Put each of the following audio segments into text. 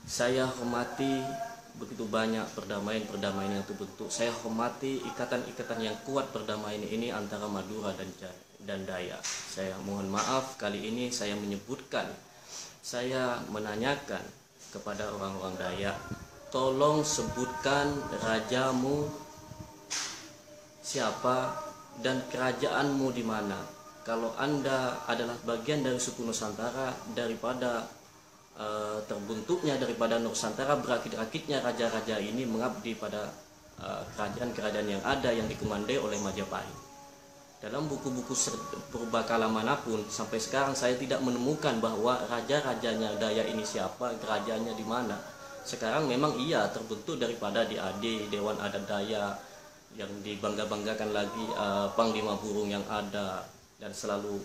Saya hormati begitu banyak perdamaian-perdamaian yang terbentuk. Saya hormati ikatan-ikatan yang kuat perdamaian ini antara Madura dan Dayak. Saya mohon maaf kali ini saya menyebutkan, saya menanyakan kepada orang-orang Dayak, tolong sebutkan rajamu siapa dan kerajaanmu di mana. Kalau Anda adalah bagian dari suku Nusantara, daripada terbentuknya daripada Nusantara, berakit-akitnya raja-raja ini mengabdi pada kerajaan-kerajaan yang ada yang dikomandoi oleh Majapahit. Dalam buku-buku purbakala manapun sampai sekarang saya tidak menemukan bahwa raja-rajanya Dayak ini siapa, kerajaannya di mana. Sekarang memang iya terbentuk daripada DAD, Dewan Adat Dayak, yang dibangga-banggakan lagi Panglima Burung yang ada, dan selalu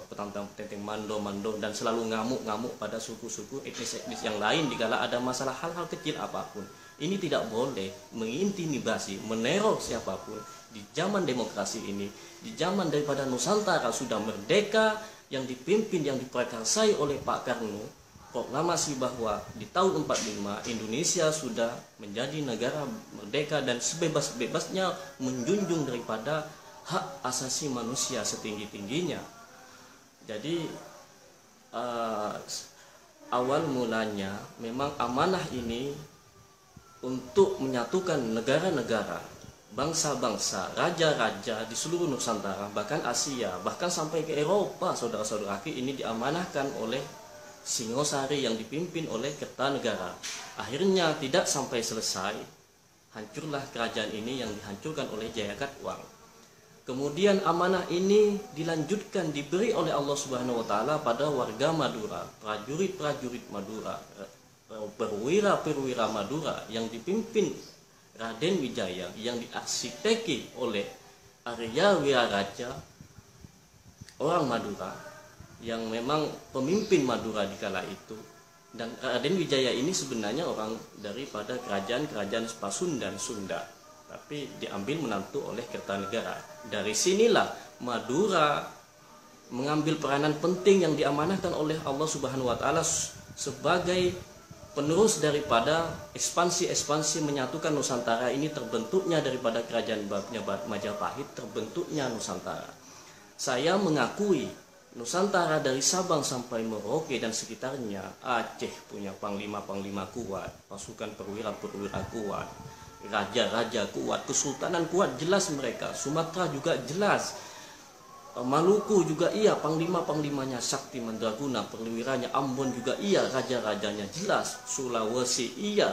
petantang-petenteng mando dan selalu ngamuk-ngamuk pada suku-suku etnis-etnis yang lain dikala ada masalah hal-hal kecil apapun. Ini tidak boleh mengintimidasi, meneror siapapun di zaman demokrasi ini, di zaman daripada Nusantara sudah merdeka, yang dipimpin, yang diprakarsai oleh Pak Karno, proklamasi bahwa di tahun 45 Indonesia sudah menjadi negara merdeka dan sebebas-bebasnya menjunjung daripada hak asasi manusia setinggi-tingginya. Jadi awal mulanya memang amanah ini untuk menyatukan negara-negara, bangsa-bangsa, raja-raja di seluruh Nusantara, bahkan Asia, bahkan sampai ke Eropa, saudara-saudaraku, ini diamanahkan oleh Singosari yang dipimpin oleh Kertanegara. Akhirnya tidak sampai selesai, hancurlah kerajaan ini yang dihancurkan oleh Jayakatwang. Kemudian amanah ini dilanjutkan, diberi oleh Allah Subhanahu wa taala pada warga Madura, prajurit-prajurit Madura, perwira-perwira Madura yang dipimpin Raden Wijaya, yang diarsiteki oleh Arya Wiraraja, orang Madura yang memang pemimpin Madura di kala itu. Dan Raden Wijaya ini sebenarnya orang daripada kerajaan-kerajaan Pasundan, Sunda, tapi diambil menantu oleh Kertanegara. Dari sinilah Madura mengambil peranan penting yang diamanahkan oleh Allah Subhanahu wa taala sebagai penerus daripada ekspansi menyatukan Nusantara ini, terbentuknya daripada kerajaan Majapahit, terbentuknya Nusantara. Saya mengakui Nusantara dari Sabang sampai Merauke dan sekitarnya, Aceh punya panglima-panglima kuat, pasukan perwira-perwira kuat, raja-raja kuat, kesultanan kuat, jelas mereka. Sumatera juga jelas, Maluku juga iya, panglima-panglimanya sakti mandraguna, perwiranya. Ambon juga iya, raja-rajanya jelas. Sulawesi iya,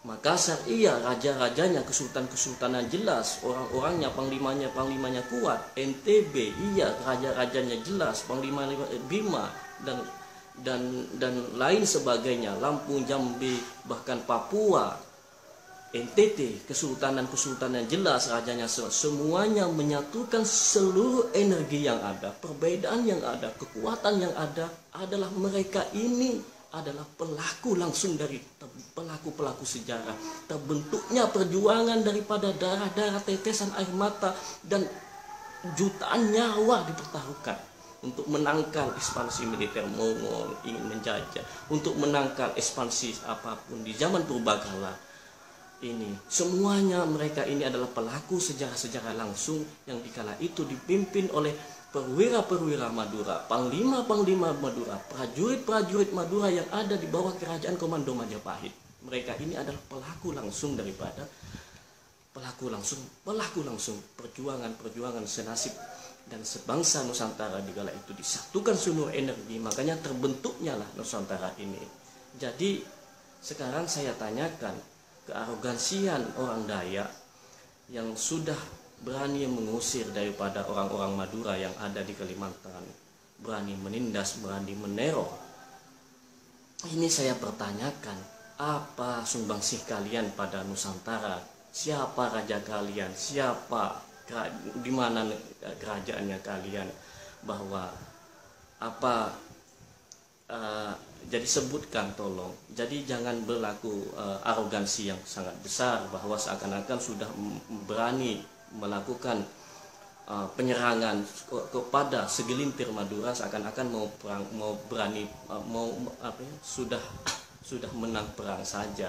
Makassar iya, raja-rajanya, kesultanan-kesultanan jelas, orang-orangnya, panglimanya kuat. NTB iya, raja-rajanya jelas, panglima Bima dan lain sebagainya. Lampung, Jambi, bahkan Papua, NTT, kesultanan jelas, rajanya semuanya menyatukan seluruh energi yang ada, perbedaan yang ada, kekuatan yang ada, adalah mereka ini adalah pelaku langsung dari pelaku-pelaku sejarah. Terbentuknya perjuangan daripada darah-darah, tetesan air mata, dan jutaan nyawa dipertaruhkan untuk menangkal ekspansi militer Mongol ingin menjajah, untuk menangkal ekspansi apapun di zaman purbakala ini. Semuanya mereka ini adalah pelaku sejarah-sejarah langsung yang dikala itu dipimpin oleh perwira-perwira Madura, panglima-panglima Madura, prajurit-prajurit Madura yang ada di bawah kerajaan komando Majapahit. Mereka ini adalah pelaku langsung daripada pelaku langsung perjuangan senasib dan sebangsa Nusantara dikala itu disatukan seluruh energi, makanya terbentuknya lah Nusantara ini. Jadi sekarang saya tanyakan, kearogansian orang Dayak yang sudah berani mengusir daripada orang-orang Madura yang ada di Kalimantan, berani menindas, berani meneror. Ini saya pertanyakan, apa sumbangsih kalian pada Nusantara? Siapa raja kalian? Di mana kerajaannya kalian? Bahwa apa jadi sebutkan tolong. Jadi jangan berlaku arogansi yang sangat besar bahwa seakan-akan sudah berani melakukan penyerangan kepada segelintir Madura, seakan-akan sudah sudah menang perang saja.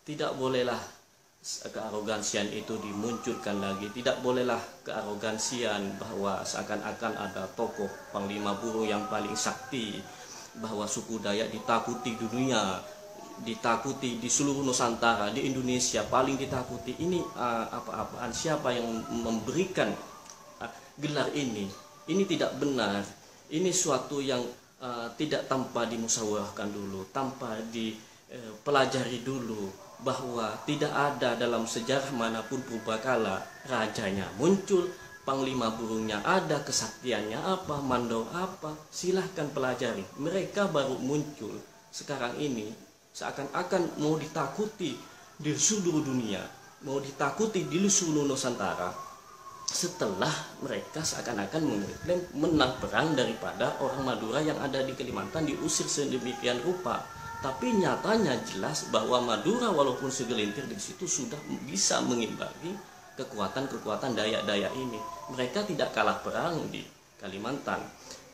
Tidak bolehlah kearogansian itu dimunculkan lagi. Tidak bolehlah kearogansian bahwa seakan-akan ada tokoh panglima burung yang paling sakti, bahwa suku Dayak ditakuti dunia, ditakuti di seluruh Nusantara, di Indonesia paling ditakuti. Ini apa-apaan? Siapa yang memberikan gelar ini? Ini tidak benar. Ini suatu yang tidak tanpa dimusyawarahkan dulu, tanpa dipelajari dulu, bahwa tidak ada dalam sejarah manapun purbakala rajanya muncul, panglima burungnya ada, kesaktiannya apa, mandor apa, silahkan pelajari. Mereka baru muncul sekarang ini seakan-akan mau ditakuti di seluruh dunia, mau ditakuti di seluruh Nusantara, setelah mereka seakan-akan mengklaim menang perang daripada orang Madura yang ada di Kalimantan, diusir sedemikian rupa. Tapi nyatanya jelas bahwa Madura walaupun segelintir di situ sudah bisa mengimbangi kekuatan-kekuatan Dayak-Dayak ini. Mereka tidak kalah perang di Kalimantan.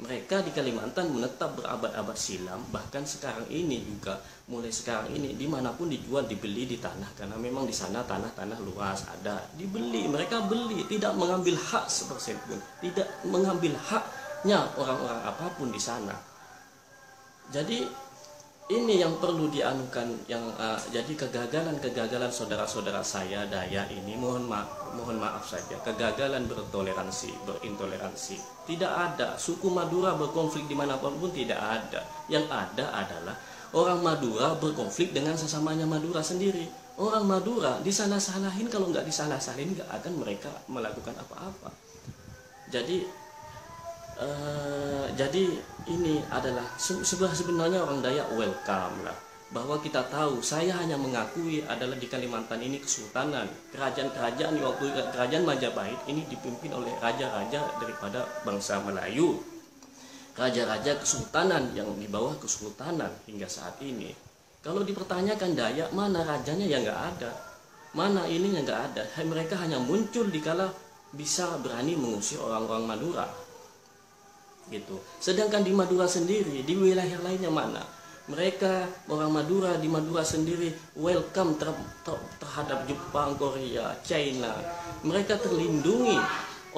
Mereka di Kalimantan menetap berabad-abad silam, bahkan sekarang ini juga, mulai sekarang ini dimanapun dijual, dibeli di tanah, karena memang di sana tanah-tanah luas ada, dibeli, mereka beli, tidak mengambil hak sepersen pun, tidak mengambil haknya orang-orang apapun di sana. Jadi ini yang perlu dianukan, yang jadi kegagalan saudara-saudara saya Dayak ini, mohon maaf saja, kegagalan berintoleransi. Tidak ada suku Madura berkonflik dimanapun pun, tidak ada. Yang ada adalah orang Madura berkonflik dengan sesamanya Madura sendiri. Orang Madura disalah-salahin, kalau nggak disalah-salahin nggak akan mereka melakukan apa-apa. Jadi ini adalah sebenarnya orang Dayak welcome lah, bahwa kita tahu, saya hanya mengakui adalah di Kalimantan ini kesultanan, kerajaan waktu kerajaan Majapahit ini dipimpin oleh raja-raja daripada bangsa Melayu, raja-raja kesultanan yang di bawah kesultanan hingga saat ini. Kalau dipertanyakan Dayak mana rajanya, ya nggak ada, mana ininya nggak ada. Mereka hanya muncul dikala bisa berani mengusir orang-orang Madura gitu. Sedangkan di Madura sendiri, di wilayah lainnya mana? Mereka orang Madura di Madura sendiri welcome terhadap Jepang, Korea, China. Mereka terlindungi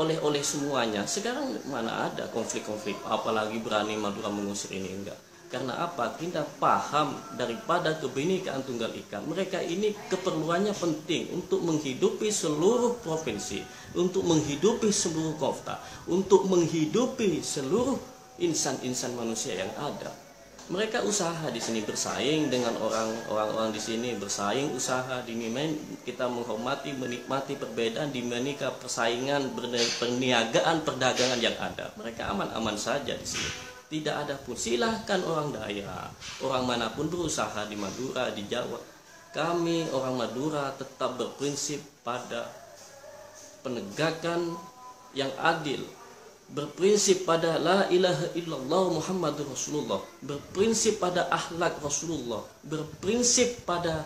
oleh semuanya. Sekarang mana ada konflik-konflik, apalagi berani Madura mengusir ini, enggak. Karena apa? Kita paham daripada kebinekaan tunggal ika. Mereka ini keperluannya penting untuk menghidupi seluruh provinsi, untuk menghidupi seluruh kota, untuk menghidupi seluruh insan-insan manusia yang ada. Mereka usaha di sini bersaing dengan orang-orang di sini, bersaing, usaha kita menghormati, menikmati perbedaan, dinamika persaingan, perniagaan, perdagangan yang ada. Mereka aman-aman saja di sini. Tidak ada pun, silahkan orang Dayak, orang manapun berusaha di Madura, di Jawa. Kami orang Madura tetap berprinsip pada penegakan yang adil, berprinsip pada la ilaha illallah Muhammadur Rasulullah, berprinsip pada akhlak Rasulullah, berprinsip pada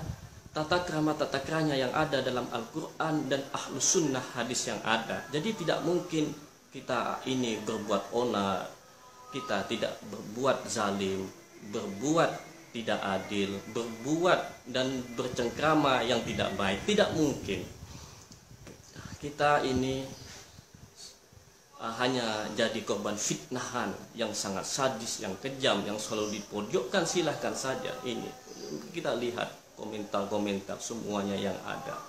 tata krama yang ada dalam Al-Quran dan Ahlus Sunnah hadis yang ada. Jadi tidak mungkin kita ini berbuat onar, kita tidak berbuat zalim, berbuat tidak adil, berbuat dan bercengkrama yang tidak baik. Tidak mungkin. Kita ini hanya jadi korban fitnahan yang sangat sadis, yang kejam, yang selalu dipojokkan. Silahkan saja ini. Kita lihat komentar-komentar semuanya yang ada.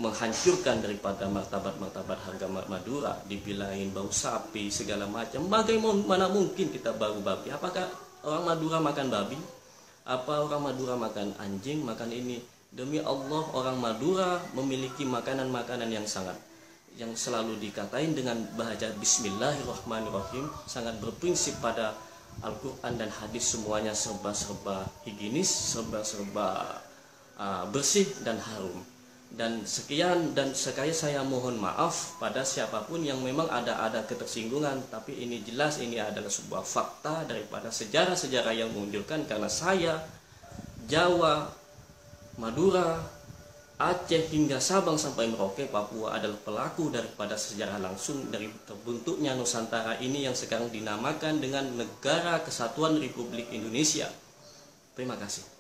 Menghancurkan daripada martabat-martabat harga Madura, dibilangin bau sapi segala macam. Bagaimana mungkin kita bau babi? Apakah orang Madura makan babi? Apa orang Madura makan anjing, makan ini? Demi Allah, orang Madura memiliki makanan-makanan yang selalu dikatain dengan bahasa Bismillahirrahmanirrahim, sangat berprinsip pada Al-Quran dan hadis, semuanya serba-serba higienis, serba-serba bersih dan harum. Dan sekian, dan sekali saya mohon maaf pada siapapun yang memang ada ketersinggungan, tapi ini jelas ini adalah sebuah fakta daripada sejarah-sejarah yang menunjukkan, karena saya Jawa, Madura, Aceh hingga Sabang sampai Merauke, Papua adalah pelaku daripada sejarah langsung dari terbentuknya Nusantara ini yang sekarang dinamakan dengan Negara Kesatuan Republik Indonesia. Terima kasih.